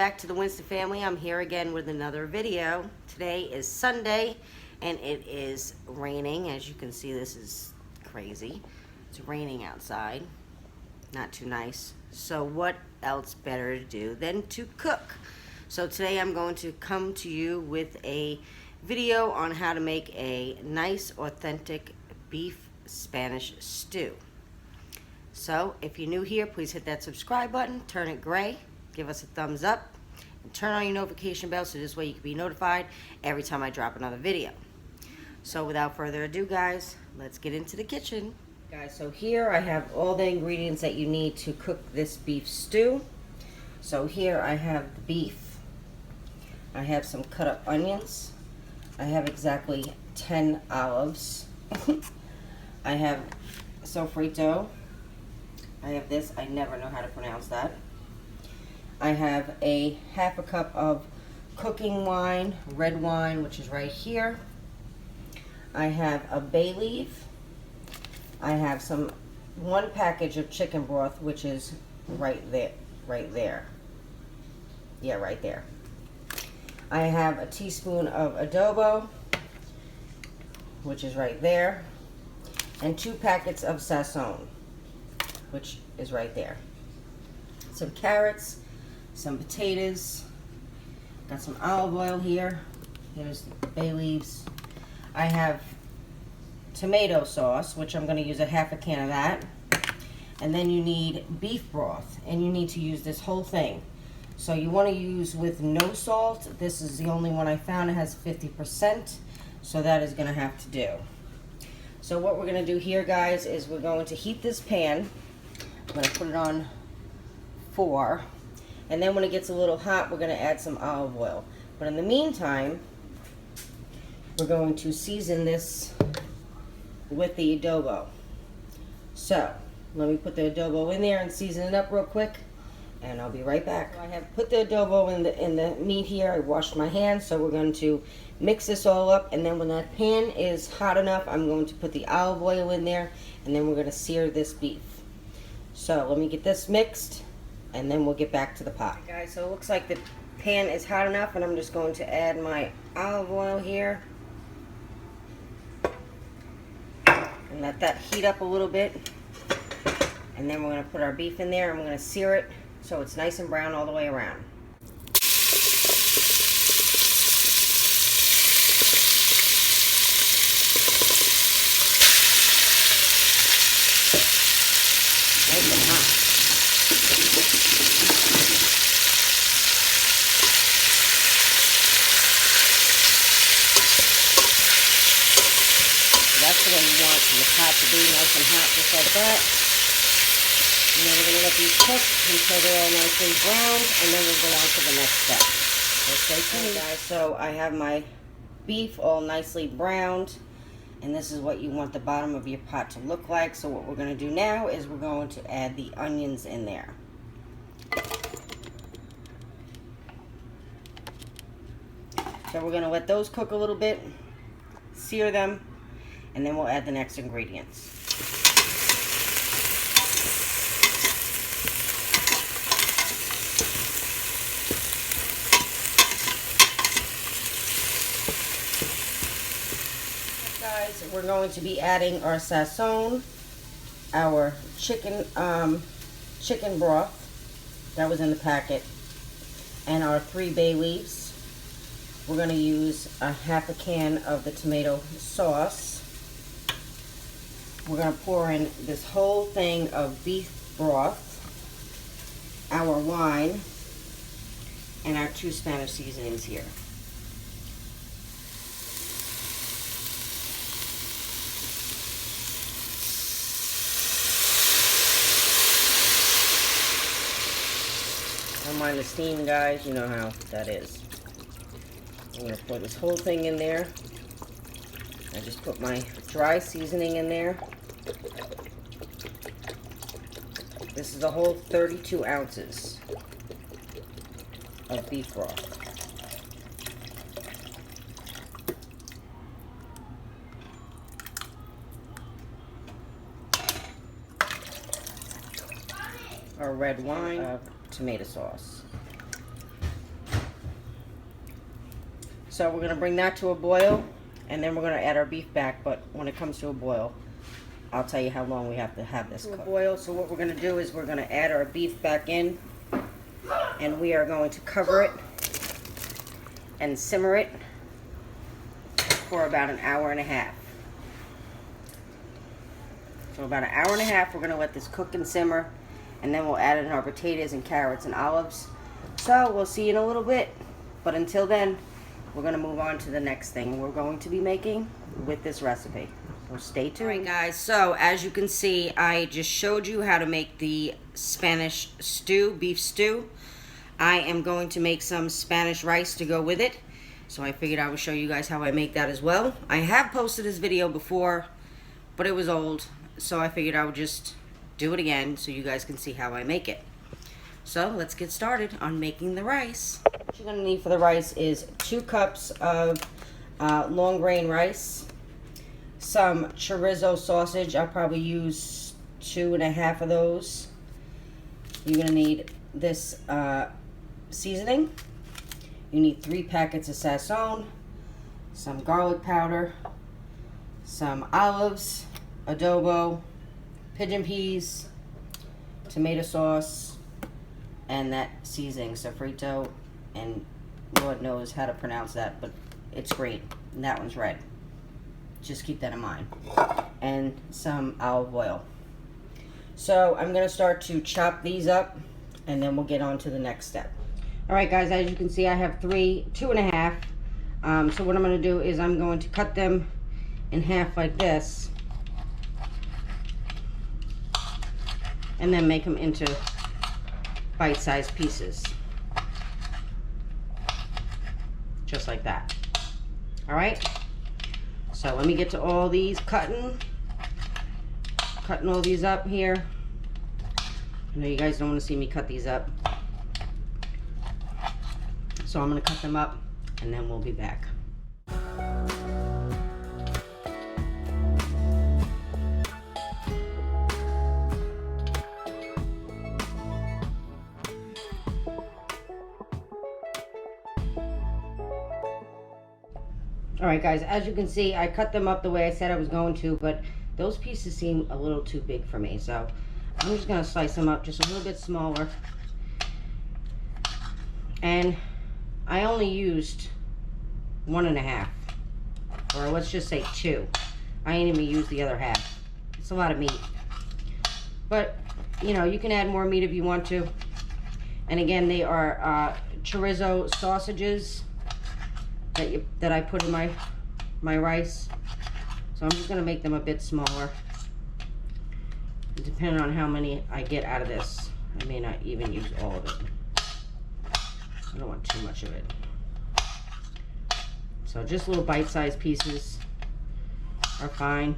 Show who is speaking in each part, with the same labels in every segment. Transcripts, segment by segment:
Speaker 1: back to the Winston family. I'm here again with another video. Today is Sunday and it is raining. As you can see, this is crazy. It's raining outside. Not too nice. So what else better to do than to cook? So today I'm going to come to you with a video on how to make a nice authentic beef Spanish stew. So if you're new here, please hit that subscribe button, turn it gray, give us a thumbs up, and turn on your notification bell so this way you can be notified every time I drop another video. So without further ado, guys, let's get into the kitchen. Guys, so here I have all the ingredients that you need to cook this beef stew. So here I have the beef. I have some cut up onions. I have exactly 10 olives. I have Sofrito. I have this, I never know how to pronounce that. I have a half a cup of cooking wine, red wine, which is right here. I have a bay leaf. I have one package of chicken broth, which is right there. Yeah, right there. I have a teaspoon of adobo, which is right there, and 2 packets of Sazon, which is right there. Some carrots, some potatoes, got some olive oil here. Here's the bay leaves. I have tomato sauce, which I'm going to use a half a can of that. And then you need beef broth, and you need to use this whole thing. So you want to use with no salt. This is the only one I found. It has 50%, so that is going to have to do. So what we're going to do here, guys, is we're going to heat this pan. I'm going to put it on 4, and then when it gets a little hot, we're going to add some olive oil. But in the meantime, we're going to season this with the adobo. So let me put the adobo in there and season it up real quick, and I'll be right back. I have put the adobo in the meat here. I washed my hands, so we're going to mix this all up, and then when that pan is hot enough, I'm going to put the olive oil in there, and then we're going to sear this beef. So let me get this mixed, and then we'll get back to the pot. Okay, guys, so it looks like the pan is hot enough, and I'm just going to add my olive oil here. And let that heat up a little bit. And then we're going to put our beef in there, and we're going to sear it so it's nice and brown all the way around. Nice and hot. That's what we want the pot to be, nice and hot, just like that. And then we're going to let these cook until they're all nicely browned, and then we'll go on to the next step. So stay tuned, guys. So I have my beef all nicely browned, and this is what you want the bottom of your pot to look like. So what we're going to do now is we're going to add the onions in there. So we're going to let those cook a little bit, sear them, and then we'll add the next ingredients. Guys, we're going to be adding our Sazon, our chicken broth that was in the packet, and our 3 bay leaves. We're going to use a half a can of the tomato sauce. We're going to pour in this whole thing of beef broth, our wine, and our 2 Spanish seasonings here. Don't mind the steam, guys. You know how that is. I'm going to pour this whole thing in there. I just put my dry seasoning in there. This is a whole 32 ounces of beef broth. Our red wine, tomato sauce. So we're going to bring that to a boil, and then we're going to add our beef back. But when it comes to a boil, I'll tell you how long we have to have this cook. Boil. So what we're going to do is we're going to add our beef back in, and we are going to cover it and simmer it for about an hour and a half. So about an hour and a half, we're going to let this cook and simmer, and then we'll add in our potatoes and carrots and olives. So we'll see you in a little bit, but until then, we're going to move on to the next thing we're going to be making with this recipe. So stay tuned. Alright guys, so as you can see, I just showed you how to make the Spanish stew, beef stew. I am going to make some Spanish rice to go with it. So I figured I would show you guys how I make that as well. I have posted this video before, but it was old. So I figured I would just do it again so you guys can see how I make it. So let's get started on making the rice. What you're going to need for the rice is 2 cups of long grain rice, some chorizo sausage. I'll probably use 2.5 of those. You're going to need this seasoning. You need 3 packets of Sazon, some garlic powder, some olives, adobo, pigeon peas, tomato sauce, and that seasoning, Sofrito, and Lord knows how to pronounce that, but it's great. And that one's red. Just keep that in mind. And some olive oil. So I'm going to start to chop these up, and then we'll get on to the next step. Alright guys, as you can see, I have 2.5. So what I'm going to do is I'm going to cut them in half like this, and then make them into bite-sized pieces. Just like that. Alright? So let me get to all these cutting all these up here. I know you guys don't want to see me cut these up. So I'm going to cut them up, and then we'll be back. Alright guys, as you can see, I cut them up the way I said I was going to, but those pieces seem a little too big for me, so I'm just going to slice them up just a little bit smaller. And I only used 1.5, or let's just say 2. I ain't even used the other half. It's a lot of meat. But, you know, you can add more meat if you want to. And again, they are chorizo sausages that I put in my rice. So I'm just going to make them a bit smaller. Depending on how many I get out of this, I may not even use all of it. I don't want too much of it. So just little bite-sized pieces are fine.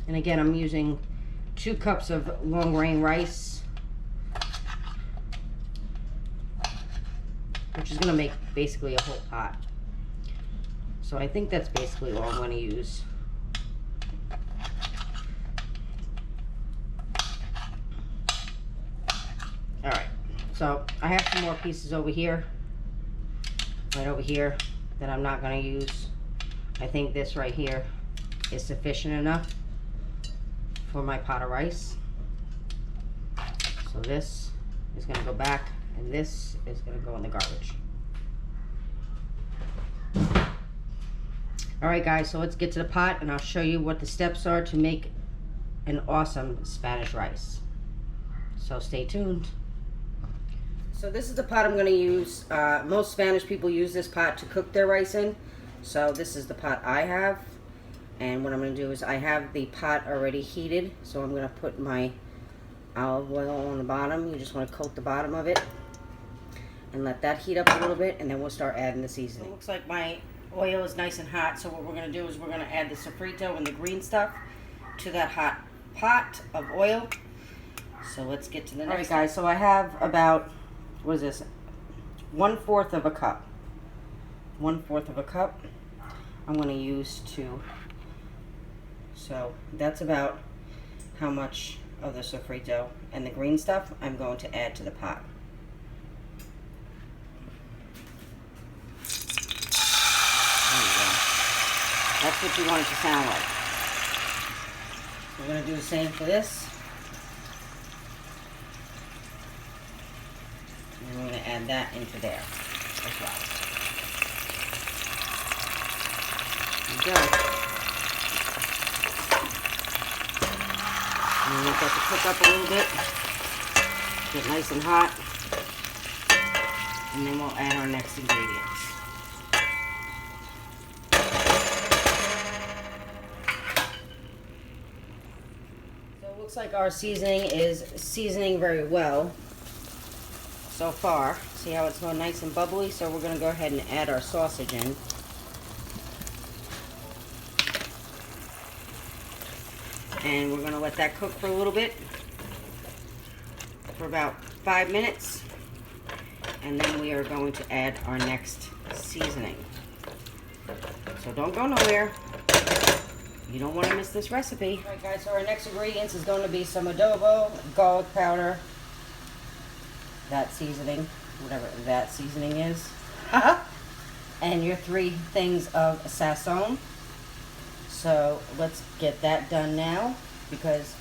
Speaker 1: And again, I'm using 2 cups of long grain rice, which is going to make basically a whole pot. So I think that's basically all I'm going to use. Alright, so I have some more pieces over here, right over here, that I'm not going to use. I think this right here is sufficient enough for my pot of rice. So this is going to go back, and this is going to go in the garbage. Alright guys, so let's get to the pot, and I'll show you what the steps are to make an awesome Spanish rice. So stay tuned. So this is the pot I'm going to use. Most Spanish people use this pot to cook their rice in. So this is the pot I have. And what I'm going to do is I have the pot already heated. So I'm going to put my olive oil on the bottom. You just want to coat the bottom of it. And let that heat up a little bit. And then we'll start adding the seasoning. It looks like my oil is nice and hot. So what we're going to do is we're going to add the sofrito and the green stuff to that hot pot of oil. So let's get to the next. Alright guys, so I have about, what is this? 1/4 of a cup. 1/4 of a cup I'm going to use to, so that's about how much of the sofrito and the green stuff I'm going to add to the pot. That's what you want it to sound like. We're going to do the same for this. And we're going to add that into there as well. There you go. And then let that to cook up a little bit. Get nice and hot. And then we'll add our next ingredients. Looks like our seasoning is seasoning very well so far. See how it's going nice and bubbly? So we're going to go ahead and add our sausage in. And we're going to let that cook for a little bit, for about 5 minutes. And then we are going to add our next seasoning. So don't go nowhere. You don't want to miss this recipe. Alright guys, so our next ingredients is going to be some adobo, garlic powder, that seasoning, whatever that seasoning is, and your 3 things of Sazon. So let's get that done now, because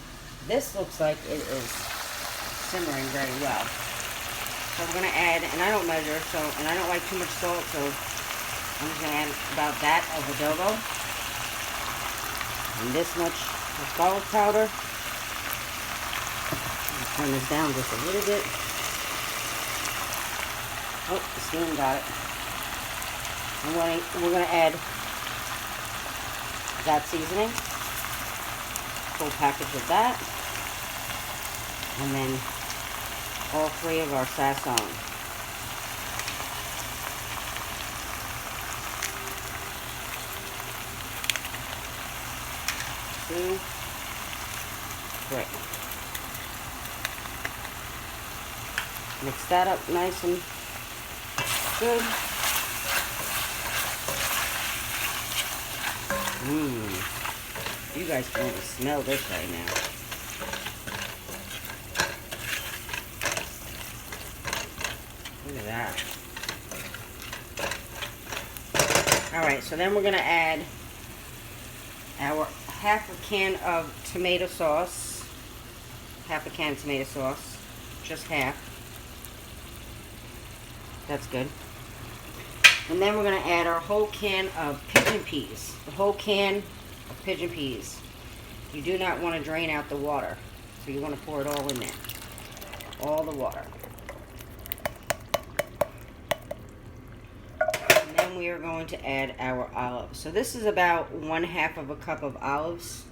Speaker 1: this looks like it is simmering very well. So we're going to add, and I don't measure, so, and I don't like too much salt, so I'm just going to add about that of adobo. And this much of garlic powder. Turn this down just a little bit. Oh, the steam got it. And we're going to add that seasoning. Full package of that. And then all 3 of our Sazon. 2, 3. Mix that up nice and good. You guys can only smell this right now. Look at that. Alright, so then we're going to add our half a can of tomato sauce. Half a can of tomato sauce. Just half. That's good. And then we're going to add our whole can of pigeon peas. The whole can of pigeon peas. You do not want to drain out the water. So you want to pour it all in there. All the water. And then we are going to add our olives. So this is about 1/2 of a cup of olives.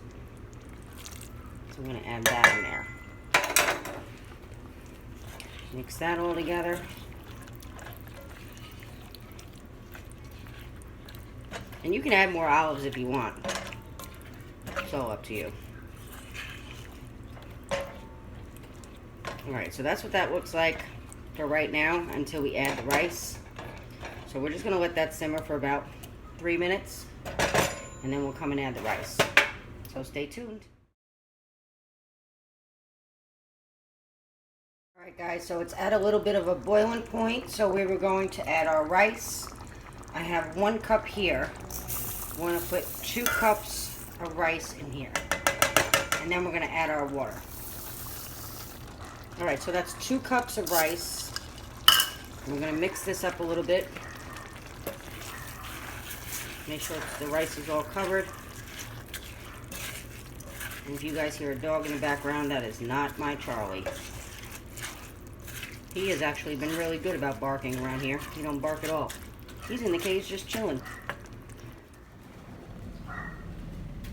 Speaker 1: So we're going to add that in there. Mix that all together. And you can add more olives if you want. It's all up to you. Alright, so that's what that looks like for right now until we add the rice. So we're just going to let that simmer for about 3 minutes. And then we'll come and add the rice. So stay tuned. Alright guys, so it's at a little bit of a boiling point. So we were going to add our rice. I have 1 cup here. We're going to put 2 cups of rice in here. And then we're going to add our water. Alright, so that's 2 cups of rice. We're going to mix this up a little bit. Make sure the rice is all covered. And if you guys hear a dog in the background, that is not my Charlie. He has actually been really good about barking around here. He don't bark at all. He's in the cage just chilling.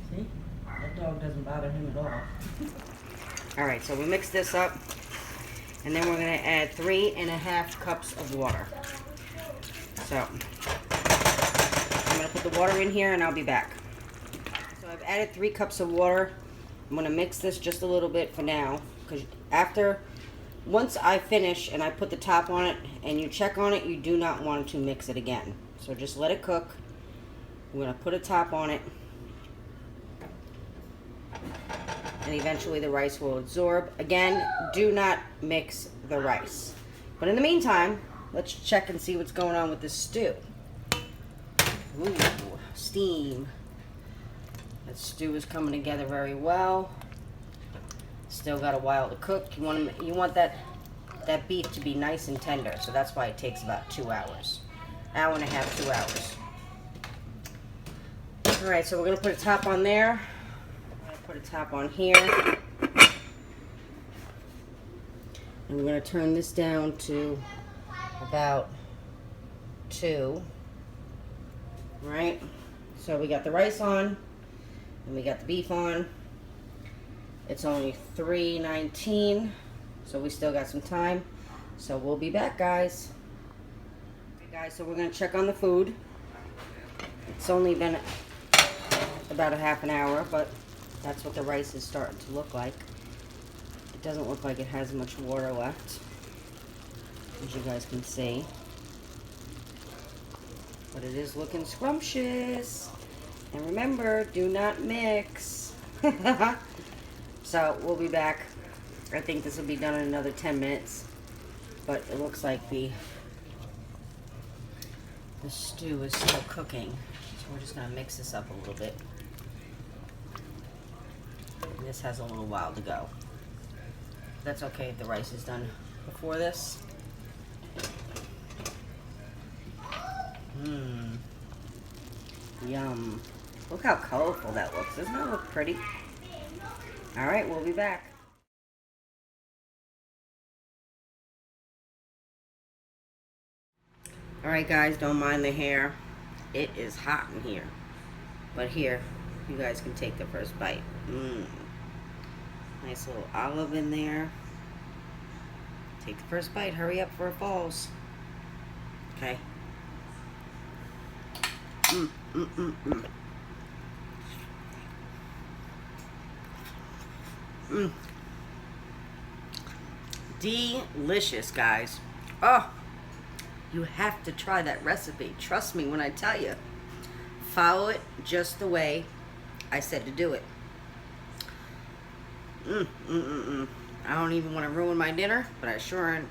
Speaker 1: See? That dog doesn't bother him at all. Alright, so we mix this up. And then we're going to add 3.5 cups of water. So, I'm going to put the water in here and I'll be back. So I've added 3 cups of water. I'm going to mix this just a little bit for now. Because once I finish and I put the top on it and you check on it, you do not want to mix it again. So just let it cook. We're going to put a top on it. And eventually the rice will absorb. Again, do not mix the rice. But in the meantime, let's check and see what's going on with this stew. Ooh, steam. The stew is coming together very well. Still got a while to cook. You want that beef to be nice and tender, so that's why it takes about 2 hours. Hour and a half, 2 hours. All right, so we're gonna put a top on there. I'm gonna put a top on here. And we're gonna turn this down to about 2. Right? So we got the rice on, and we got the beef on. It's only 3:19, so we still got some time. So we'll be back, guys. Okay, guys, so we're gonna check on the food. It's only been about a half an hour, but that's what the rice is starting to look like. It doesn't look like it has much water left, as you guys can see. But it is looking scrumptious. And remember, do not mix. So we'll be back. I think this will be done in another 10 minutes. But it looks like the stew is still cooking. So we're just gonna mix this up a little bit. And this has a little while to go. That's okay if the rice is done before this. Mmm. Yum. Look how colorful that looks. Doesn't that look pretty? Alright, we'll be back. Alright guys, don't mind the hair. It is hot in here. But here, you guys can take the first bite. Mmm. Nice little olive in there. Take the first bite. Hurry up for it falls. Okay. Mmm, mmm, mmm, mmm. Mmm. Delicious, guys. Oh, you have to try that recipe. Trust me when I tell you. Follow it just the way I said to do it. I don't even want to ruin my dinner, but I sure in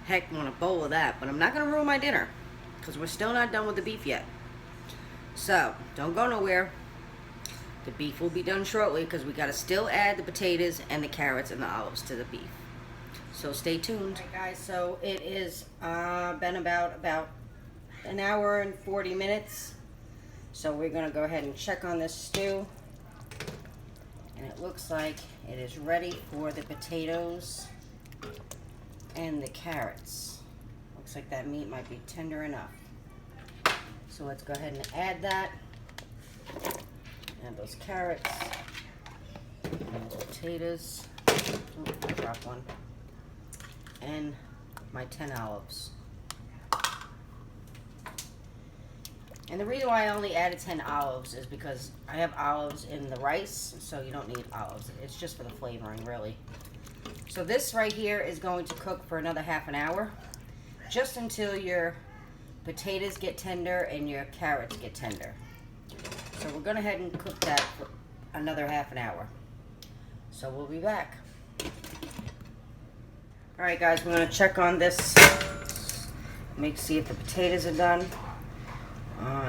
Speaker 1: heck want a bowl of that. But I'm not going to ruin my dinner because we're still not done with the beef yet. So, don't go nowhere. The beef will be done shortly because we got to still add the potatoes and the carrots and the olives to the beef. So stay tuned. Alright guys, so it is been about an hour and 40 minutes. So we're going to go ahead and check on this stew. And it looks like it is ready for the potatoes and the carrots. Looks like that meat might be tender enough. So let's go ahead and add that. Add those carrots and those potatoes. Oh, I dropped one. And my 10 olives. And the reason why I only added 10 olives is because I have olives in the rice, so you don't need olives. It's just for the flavoring, really. So this right here is going to cook for another half an hour, just until your potatoes get tender and your carrots get tender. So we're going to head and cook that for another half an hour. So we'll be back. Alright guys, we're going to check on this. See if the potatoes are done.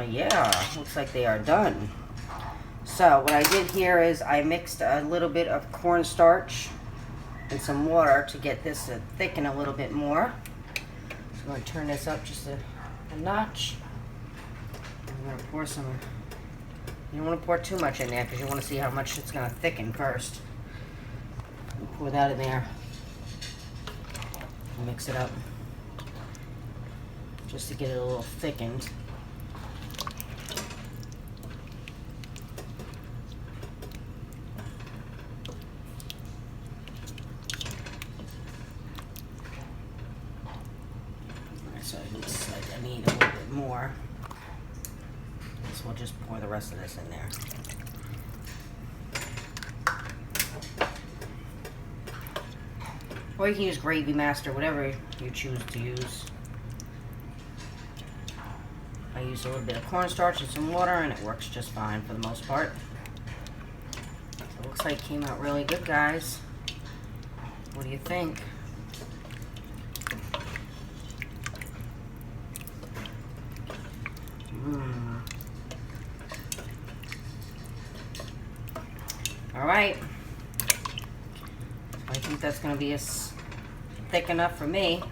Speaker 1: Yeah, looks like they are done. So what I did here is I mixed a little bit of cornstarch and some water to get this to thicken a little bit more. So I'm going to turn this up just a notch. I'm going to pour some. You don't want to pour too much in there because you want to see how much it's going to thicken first. Pour that in there. Mix it up just to get it a little thickened. So it looks like I need a little bit more. So we'll just pour the rest of this in there. Or you can use Gravy Master, whatever you choose to use. I used a little bit of cornstarch and some water, and it works just fine for the most part. So it looks like it came out really good, guys. What do you think? All right. I think that's going to be thick enough for me.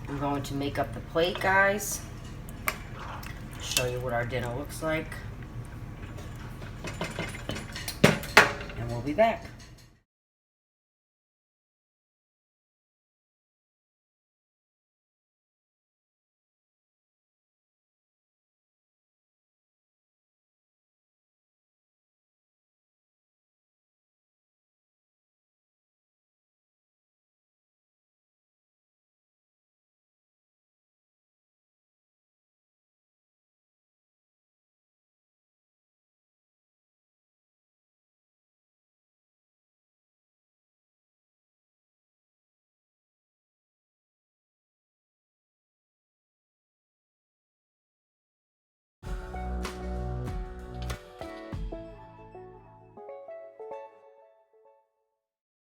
Speaker 1: I'm going to make up the plate, guys. Show you what our dinner looks like. And we'll be back.